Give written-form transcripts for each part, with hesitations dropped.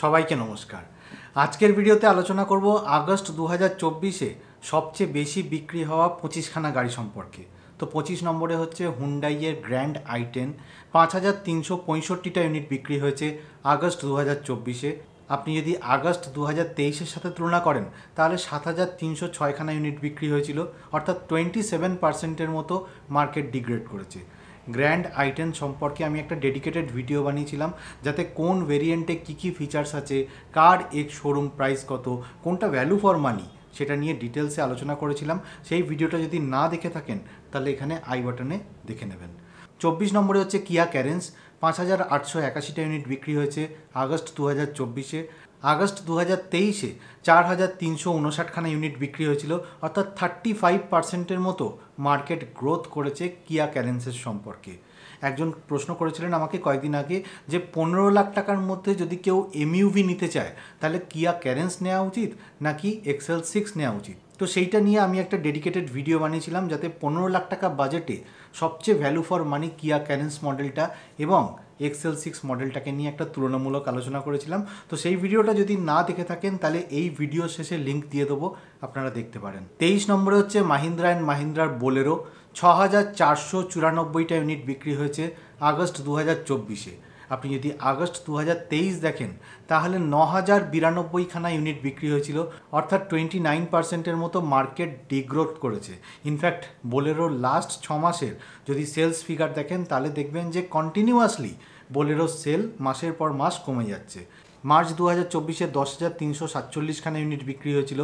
সবাইকে নমস্কার। আজকের ভিডিওতে আলোচনা করব আগস্ট 2024-এ সবচেয়ে বেশি বিক্রি হওয়া 25খানা গাড়ি সম্পর্কে। তো 25 নম্বরে হচ্ছে হুন্ডাইয়ের গ্র্যান্ড i10, 5365টা ইউনিট বিক্রি হয়েছে আগস্ট 2024-এ। আপনি যদি আগস্ট 2023-এর সাথে তুলনা করেন তাহলে 7306খানা ইউনিট বিক্রি হয়েছিল, অর্থাৎ 27%-এর মতো মার্কেট ডিগ্রেড করেছে। গ্র্যান্ড i10 সম্পর্কে আমি একটা ডেডিকেটেড ভিডিও বানিয়েছিলাম, যাতে কোন ভেরিয়েন্টে কী কী ফিচার্স আছে, কার এক শোরুম প্রাইস কত, কোনটা ভ্যালু ফর মানি, সেটা নিয়ে ডিটেলসে আলোচনা করেছিলাম। সেই ভিডিওটা যদি না দেখে থাকেন তাহলে এখানে আই বাটনে দেখে নেবেন। 24 নম্বরে হচ্ছে কিয়া ক্যারেন্স, 5881টা ইউনিট বিক্রি হয়েছে আগস্ট 2024-এ। আগস্ট 2023-এ 4359খানা ইউনিট বিক্রি হয়েছিল, অর্থাৎ 35%-এর মতো মার্কেট গ্রোথ করেছে কিয়া ক্যারেন্সের সম্পর্কে। একজন প্রশ্ন করেছিলেন আমাকে কয়েকদিন আগে যে 15 লাখ টাকার মধ্যে যদি কেউ এমইউভি নিতে চায় তাহলে কিয়া ক্যারেন্স নেওয়া উচিত নাকি XL6 নেওয়া উচিত। তো সেইটা নিয়ে আমি একটা ডেডিকেটেড ভিডিও বানিয়েছিলাম, যাতে 15 লাখ টাকা বাজেটে সবচেয়ে ভ্যালু ফর মানি কিয়া ক্যারেন্স মডেলটা এবং XL6 মডেলটাকে নিয়ে একটা তুলনামূলক আলোচনা করেছিলাম। তো সেই ভিডিওটা যদি না দেখে থাকেন তাহলে এই ভিডিও শেষে লিঙ্ক দিয়ে দেবো, আপনারা দেখতে পারেন। 23 নম্বরে হচ্ছে মাহিন্দ্রা অ্যান্ড মাহিন্দ্রার বোলেরো, 6494টা ইউনিট বিক্রি হয়েছে আগস্ট 2024-এ। আপনি যদি আগস্ট 2023 দেখেন তাহলে 9092খানা ইউনিট বিক্রি হয়েছিল, অর্থাৎ 29%-এর মতো মার্কেট ডিগ্রোথ করেছে। ইনফ্যাক্ট বোলেরোর লাস্ট 6 মাসের যদি সেলস ফিগার দেখেন তাহলে দেখবেন যে কন্টিনিউয়াসলি বোলেরোর সেল মাসের পর মাস কমে যাচ্ছে। মার্চ 2024-এ 10,347খানা ইউনিট বিক্রি হয়েছিল,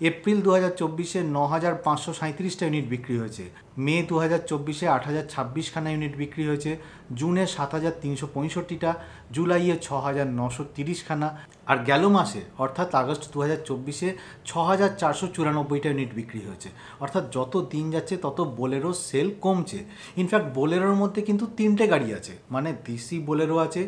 এপ্রিল 2024-এ 9,537টা ইউনিট বিক্রি হয়েছে, মে 2024-এ 8,026খানা ইউনিট বিক্রি হয়েছে, জুনে 7,365টা, জুলাইয়ে 6,930খানা, আর গেল মাসে অর্থাৎ আগস্ট 2024-এ 6,494টা ইউনিট বিক্রি হয়েছে। অর্থাৎ যত দিন যাচ্ছে তত বোলেরো সেল কমছে। ইনফ্যাক্ট বোলেরোর মধ্যে কিন্তু 3টে গাড়ি আছে, মানে ডিসি বোলেরো আছে,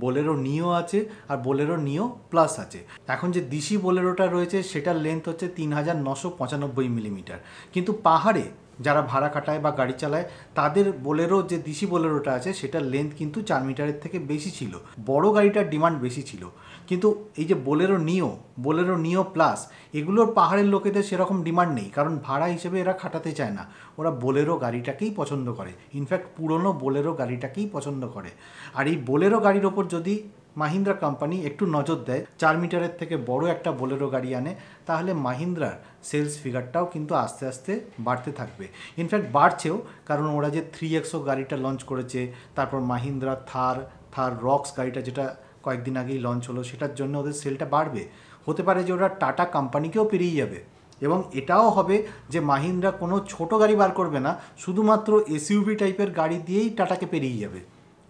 বোলেরো নিও আছে, আর বোলেরো নিও প্লাস আছে। এখন যে ডিসি বোলেরোটা রয়েছে সেটার লেন্থ হচ্ছে 3,995 মিলিমিটার, কিন্তু পাহাড়ে যারা ভাড়া কাটায় বা গাড়ি চালায় তাদের বোলেরো যে ডিসি বোলেরোটা আছে সেটার লেন্থ কিন্তু 4 মিটারের থেকে বেশি ছিল। বড় গাড়িটার ডিমান্ড বেশি ছিল, কিন্তু এই যে বোলেরো নিও প্লাস, এগুলোর পাহাড়ের লোকেদের সেরকম ডিমান্ড নেই, কারণ ভাড়া হিসেবে এরা খাটাতে চায় না, ওরা বোলেরো গাড়িটাকেই পছন্দ করে। ইনফ্যাক্ট পুরনো বোলেরো গাড়িটাকেই পছন্দ করে। আর এই বোলেরো গাড়ির ওপর যদি মাহিন্দ্রা কোম্পানি একটু নজর দেয়, 4 মিটারের থেকে বড় একটা বোলেরো গাড়ি আনে, তাহলে মাহিন্দ্রার সেলস ফিগারটাও কিন্তু আস্তে আস্তে বাড়তে থাকবে। ইনফ্যাক্ট বাড়ছেও, কারণ ওরা যে 3XO গাড়িটা লঞ্চ করেছে, তারপর মাহিন্দ্রা থার রক্স গাড়িটা যেটা কয়েকদিন আগেই লঞ্চ হলো, সেটার জন্য ওদের সেলটা বাড়বে। হতে পারে যে ওরা টাটা কোম্পানিকেও পেরিয়ে যাবে, এবং এটাও হবে যে মাহিন্দ্রা কোনো ছোট গাড়ি বার করবে না, শুধুমাত্র এসইউভি টাইপের গাড়ি দিয়েই টাটাকে পেরিয়ে যাবে।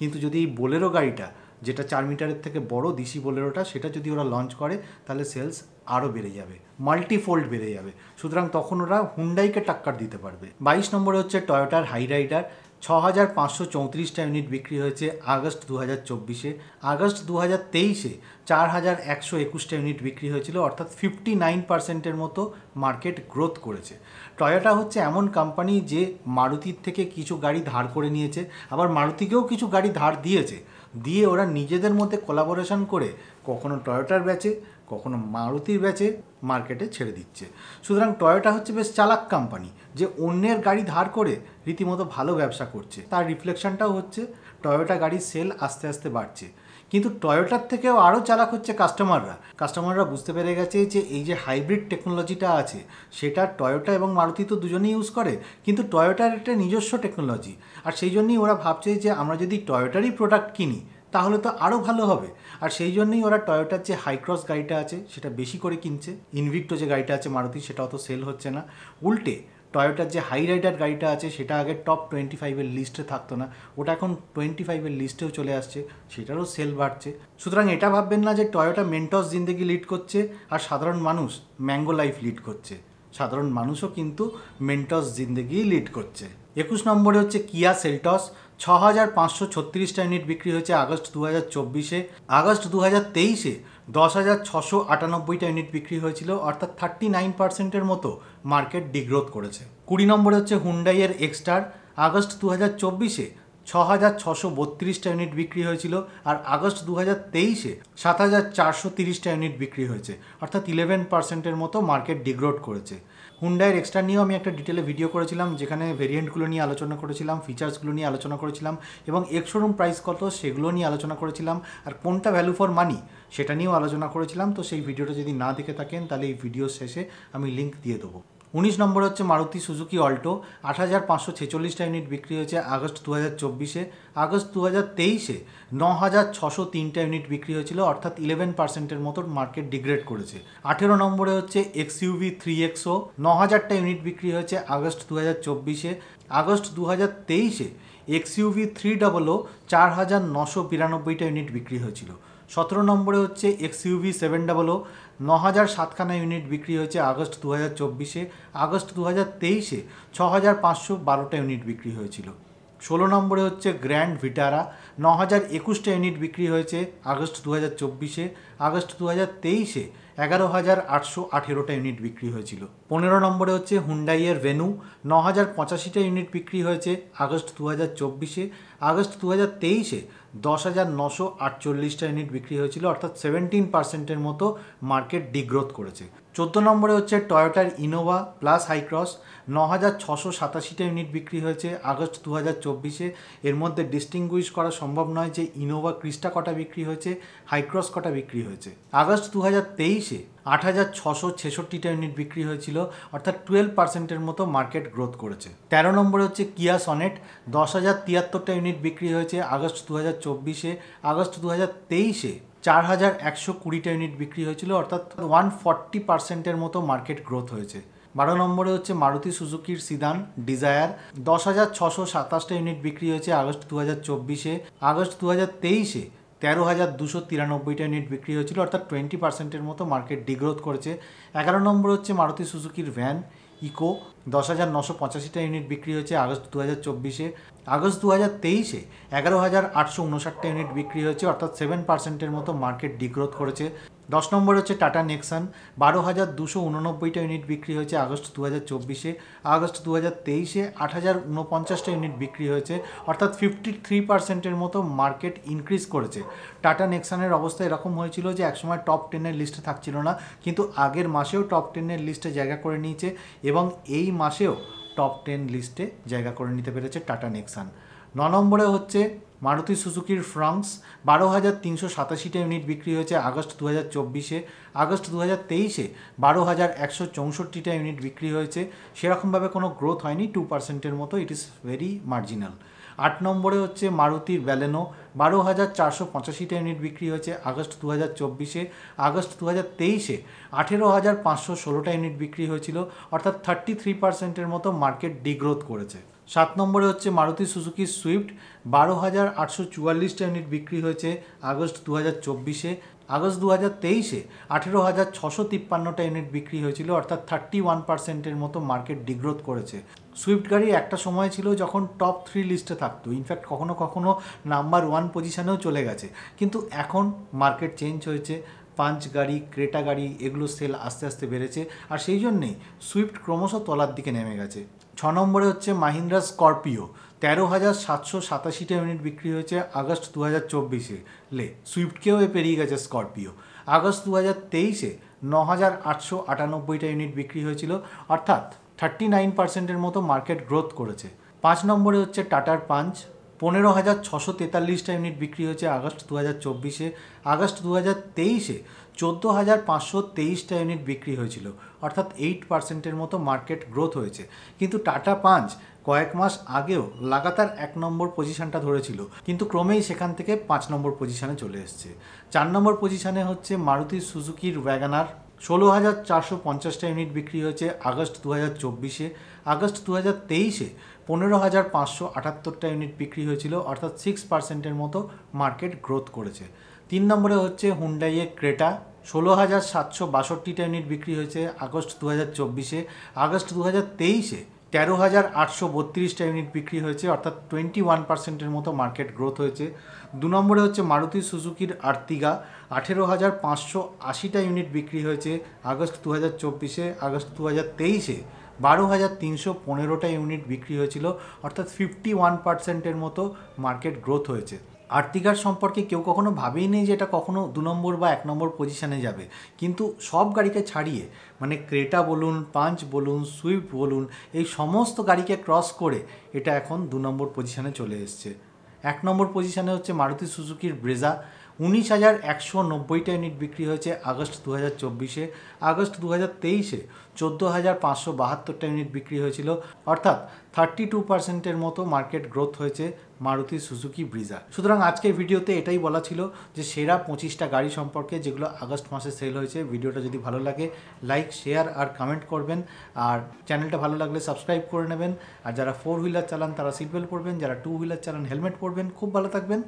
কিন্তু যদি এই বোলেরো গাড়িটা, যেটা 4 মিটারের থেকে বড় ডিসি বোলেরোটা, সেটা যদি ওরা লঞ্চ করে তাহলে সেলস আরও বেড়ে যাবে, মাল্টিফোল্ড বেড়ে যাবে। সুতরাং তখন ওরা হুন্ডাইকে টাক্কার দিতে পারবে। 22 নম্বরে হচ্ছে টয়োটার হাই রাইডার, 6,534টা ইউনিট বিক্রি হয়েছে আগস্ট 2024-এ। আগস্ট 2023-এ 4,121টা ইউনিট বিক্রি হয়েছিল, অর্থাৎ 59%-এর মতো মার্কেট গ্রোথ করেছে। টয়োটা হচ্ছে এমন কোম্পানি যে মারুতির থেকে কিছু গাড়ি ধার করে নিয়েছে, আবার মারুতিকেও কিছু গাড়ি ধার দিয়ে ওরা নিজেদের মধ্যে কোলাবোরেশন করে কখনো টয়োটার ব্যাচে কখনো মারুতির ব্যাচে মার্কেটে ছেড়ে দিচ্ছে। সুতরাং টয়োটা হচ্ছে বেশ চালাক কোম্পানি, যে অন্যের গাড়ি ধার করে রীতিমতো ভালো ব্যবসা করছে। তার রিফ্লেকশনটাও হচ্ছে টয়োটা গাড়ির সেল আস্তে আস্তে বাড়ছে। কিন্তু টয়োটার থেকেও আরও চালাক হচ্ছে কাস্টমাররা বুঝতে পেরে গেছে যে এই যে হাইব্রিড টেকনোলজিটা আছে সেটা টয়োটা এবং মারুতি তো দুজনেই ইউজ করে, কিন্তু টয়োটার একটা নিজস্ব টেকনোলজি, আর সেই জন্যই ওরা ভাবছে যে আমরা যদি টয়োটারই প্রোডাক্ট কিনি তাহলে তো আরও ভালো হবে। আর সেই জন্যই ওরা টয়োটার যে হাইক্রস গাড়িটা আছে সেটা বেশি করে কিনছে। ইনভিক্টো যে গাড়িটা আছে মারুতি, সেটা অত সেল হচ্ছে না। উল্টে টয়োটার যে হাই রাইডার গাড়িটা আছে সেটা আগে টপ 25-এর লিস্টে থাকতো না, ওটা এখন 25-এর লিস্টেও চলে আসছে, সেটারও সেল বাড়ছে। সুতরাং এটা ভাববেন না যে টয়োটা মেন্টস জিন্দেগি লিড করছে আর সাধারণ মানুষ ম্যাঙ্গো লাইফ লিড করছে। সাধারণ মানুষও কিন্তু মেন্টস জিন্দেগি লিড করছে। 21 নম্বরে হচ্ছে কিয়া সেলটস, 6,536টা ইউনিট বিক্রি হয়েছে আগস্ট 2024-এ। আগস্ট 2023-এ 10,698টা ইউনিট বিক্রি হয়েছিল, অর্থাৎ 39%-এর মতো মার্কেট ডিগ্রোথ করেছে। 20 নম্বরে হচ্ছে হুন্ডাইয়ের এক্সটার, আগস্ট 2024-এ 6,632টা ইউনিট বিক্রি হয়েছিল, আর আগস্ট 2023-এ 7,430টা ইউনিট বিক্রি হয়েছে, অর্থাৎ 11%-এর মতো মার্কেট ডিগ্রোড করেছে। হুন্ডাইয়ের এক্সট্রা নিয়েও আমি একটা ডিটেলে ভিডিও করেছিলাম, যেখানে ভেরিয়েন্টগুলো নিয়ে আলোচনা করেছিলাম, ফিচার্সগুলো নিয়ে আলোচনা করেছিলাম এবং এক্স-শোরুম প্রাইস কত সেগুলো নিয়ে আলোচনা করেছিলাম, আর কোনটা ভ্যালু ফর মানি সেটা নিয়েও আলোচনা করেছিলাম। তো সেই ভিডিওটা যদি না দেখে থাকেন তাহলে এই ভিডিওর শেষে আমি লিঙ্ক দিয়ে দেবো। 19 নম্বরে হচ্ছে মারুতি সুজুকি অল্টো, 8,546টা ইউনিট বিক্রি হয়েছে আগস্ট 2024-এ। আগস্ট 2023-এ 9,603টা ইউনিট বিক্রি হয়েছিল, অর্থাৎ 11%-এর মতো মার্কেট ডিগ্রেড করেছে। 18 নম্বরে হচ্ছে XUV 3XO, 9,000টা ইউনিট বিক্রি হয়েছে আগস্ট 2024-এ। আগস্ট 2023-এ XUV 300 4,992টা ইউনিট বিক্রি হয়েছিল। 17 নম্বরে হচ্ছে XUV 700, 9,007খানা ইউনিট বিক্রি হয়েছে আগস্ট 2024-এ। আগস্ট 2023-এ 6,512টা ইউনিট বিক্রি হয়েছিল। 16 নম্বরে হচ্ছে গ্র্যান্ড ভিটারা, 9,021টা ইউনিট বিক্রি হয়েছে আগস্ট 2024-এ। আগস্ট 2023-এ 11,818টা ইউনিট বিক্রি হয়েছিল। 15 নম্বরে হচ্ছে হুন্ডাইয়ের ভেনু, 9,085টা ইউনিট বিক্রি হয়েছে আগস্ট 2024-এ। আগস্ট 2023-এ 10,948টা ইউনিট বিক্রি হয়েছিল, অর্থাৎ 17%-এর মতো মার্কেট ডিগ্রোথ করেছে। 14 নম্বরে হচ্ছে টয়োটার ইনোভা প্লাস হাইক্রস, 9,687টা ইউনিট বিক্রি হয়েছে আগস্ট 2024-এ। এর মধ্যে ডিস্টিংগুইশ করা সম্ভব নয় যে ইনোভা ক্রিস্টা কটা বিক্রি হয়েছে, হাইক্রস কটা বিক্রি হয়েছে। আগস্ট 2023-এ 8,666টা ইউনিট বিক্রি হয়েছিল, অর্থাৎ 12%-এর মতো মার্কেট গ্রোথ করেছে। 13 নম্বরে হচ্ছে কিয়া সনেট, 10,073টা ইউনিট বিক্রি হয়েছে আগস্ট 2024-এ। আগস্ট 2023-এ 4,120টা ইউনিট বিক্রি হয়েছিল, অর্থাৎ 140%-এর মতো মার্কেট গ্রোথ হয়েছে। 12 নম্বরে হচ্ছে মারুতি সুজুকির সিদান ডিজায়ার, 10,627টা ইউনিট বিক্রি হয়েছে আগস্ট 2024-এ। আগস্ট 2023-এ 13,293টা ইউনিট বিক্রি হয়েছিল, অর্থাৎ 20%-এর মতো মার্কেট ডিগ্রোথ করেছে। 11 নম্বর হচ্ছে মারুতি সুজুকির ভ্যান ইকো, 10,985টা ইউনিট বিক্রি হয়েছে আগস্ট 2024-এ। আগস্ট 2023-এ 11,859টা ইউনিট বিক্রি হয়েছে, অর্থাৎ 7%-এর মতো মার্কেট ডিগ্রোথ করেছে। 10 নম্বর হচ্ছে টাটা নেক্সন, 12,289টা ইউনিট বিক্রি হয়েছে আগস্ট 2024-এ। আগস্ট 2023-এ 8,049টা ইউনিট বিক্রি হয়েছে, অর্থাৎ 53%-এর মতো মার্কেট ইনক্রিজ করেছে। টাটা নেক্সনের অবস্থা এরকম হয়েছিল যে একসময় টপ 10-এর লিস্টে থাকছিল না, কিন্তু আগের মাসেও টপ 10-এর লিস্টে জায়গা করে নিয়েছে এবং এই মাসেও টপ 10 লিস্টে জায়গা করে নিতে পেরেছে টাটা নেক্সন। 9 নম্বরে হচ্ছে মারুতি সুজুকির ফ্রাঙ্কস, 12,387টা ইউনিট বিক্রি হয়েছে আগস্ট 2024-এ। আগস্ট 2023-এ 12,164টা ইউনিট বিক্রি হয়েছে, সেরকমভাবে কোনো গ্রোথ হয়নি, 2%-এর মতো, ইট ইজ ভেরি মার্জিনাল। 8 নম্বরে হচ্ছে মারুতির ব্যালেনো, 12,485টা ইউনিট বিক্রি হয়েছে আগস্ট 2024-এ। আগস্ট 2023-এ 18,516টা ইউনিট বিক্রি হয়েছিল, অর্থাৎ 33%-এর মতো মার্কেট ডিগ্রোথ করেছে। 7 নম্বরে হচ্ছে মারুতি সুজুকি সুইফট, 12,844টা ইউনিট বিক্রি হয়েছে আগস্ট 2024-এ। আগস্ট 2023-এ 18,653টা ইউনিট বিক্রি হয়েছিল, অর্থাৎ 31%-এর মতো মার্কেট ডিগ্রোথ করেছে। সুইফট গাড়ি একটা সময় ছিল যখন টপ 3 লিস্টে থাকতো, ইনফ্যাক্ট কখনো কখনো নাম্বার 1 পজিশানেও চলে গেছে, কিন্তু এখন মার্কেট চেঞ্জ হয়েছে। পাঞ্চ গাড়ি, ক্রেটা গাড়ি, এগুলো সেল আস্তে আস্তে বেড়েছে, আর সেই জন্যেই সুইফট ক্রমশ তলার দিকে নেমে গেছে। 6 নম্বরে হচ্ছে মাহিন্দ্রা স্করপিও, 13,787টা ইউনিট বিক্রি হয়েছে আগস্ট 2024-এ। সুইফটকেও পেরিয়ে গেছে স্করপিও। আগস্ট 2023-এ 9,898টা ইউনিট বিক্রি হয়েছিল, অর্থাৎ 39%-এর মতো মার্কেট গ্রোথ করেছে। 5 নম্বরে হচ্ছে টাটার পাঞ্চ, 15,643টা ইউনিট বিক্রি হয়েছে আগস্ট 2024-এ। আগস্ট 2023-এ 14,523টা ইউনিট বিক্রি হয়েছিল, অর্থাৎ 8%-এর মতো মার্কেট গ্রোথ হয়েছে। কিন্তু টাটা পাঞ্চ কয়েক মাস আগেও লাগাতার 1 নম্বর পজিশানটা ধরেছিল, কিন্তু ক্রমেই সেখান থেকে 5 নম্বর পজিশানে চলে এসছে। 4 নম্বর পজিশানে হচ্ছে মারুতি সুজুকির ওয়াগানার, 16,450টা ইউনিট বিক্রি হয়েছে আগস্ট 2024-এ। আগস্ট 2023-এ 15,578টা ইউনিট বিক্রি হয়েছিল, অর্থাৎ 6%-এর মতো মার্কেট গ্রোথ করেছে। 3 নম্বরে হচ্ছে হুন্ডাইয়ের ক্রেটা, 16,762টা ইউনিট বিক্রি হয়েছে আগস্ট 2024-এ। আগস্ট 2023-এ 13,832টা ইউনিট বিক্রি হয়েছে, অর্থাৎ 21%-এর মতো মার্কেট গ্রোথ হয়েছে। 2 নম্বরে হচ্ছে মারুতি সুজুকির আর্টিগা, 18,580টা ইউনিট বিক্রি হয়েছে আগস্ট 2024-এ। আগস্ট 2023-এ 12,315টা ইউনিট বিক্রি হয়েছিল, অর্থাৎ 51%-এর মতো মার্কেট গ্রোথ হয়েছে। আর্টিগার সম্পর্কে কেউ কখনো ভাবেই নেই যে এটা কখনো 2 নম্বর বা 1 নম্বর পজিশানে যাবে, কিন্তু সব গাড়িকে ছাড়িয়ে মানে ক্রেটা বলুন, পাঞ্চ বলুন, সুইফট বলুন, এই সমস্ত গাড়িকে ক্রস করে এটা এখন 2 নম্বর পজিশানে চলে এসছে। 1 নম্বর পজিশানে হচ্ছে মারুতি সুজুকির ব্রেজা। 19,190টা ইউনিট বিক্রি হয়েছে আগস্ট 2024-এ। আগস্ট 2023-এ 14,572টা ইউনিট বিক্রি হয়েছিল, অর্থাৎ 32%-এর মতো মার্কেট গ্রোথ হয়েছে মারুতি সুজুকি ব্রিজা। সুতরাং আজকের ভিডিওতে এটাই বলা ছিল যে সেরা 25টা গাড়ি সম্পর্কে যেগুলো আগস্ট মাসে সেল হয়েছে। ভিডিওটা যদি ভালো লাগে লাইক, শেয়ার আর কমেন্ট করবেন, আর চ্যানেলটা ভালো লাগলে সাবস্ক্রাইব করে নেবেন। আর যারা 4 হুইলার চালান তারা সিট বেল্ট পরবেন, যারা 2 হুইলার চালান হেলমেট পরবেন। খুব ভালো থাকবেন।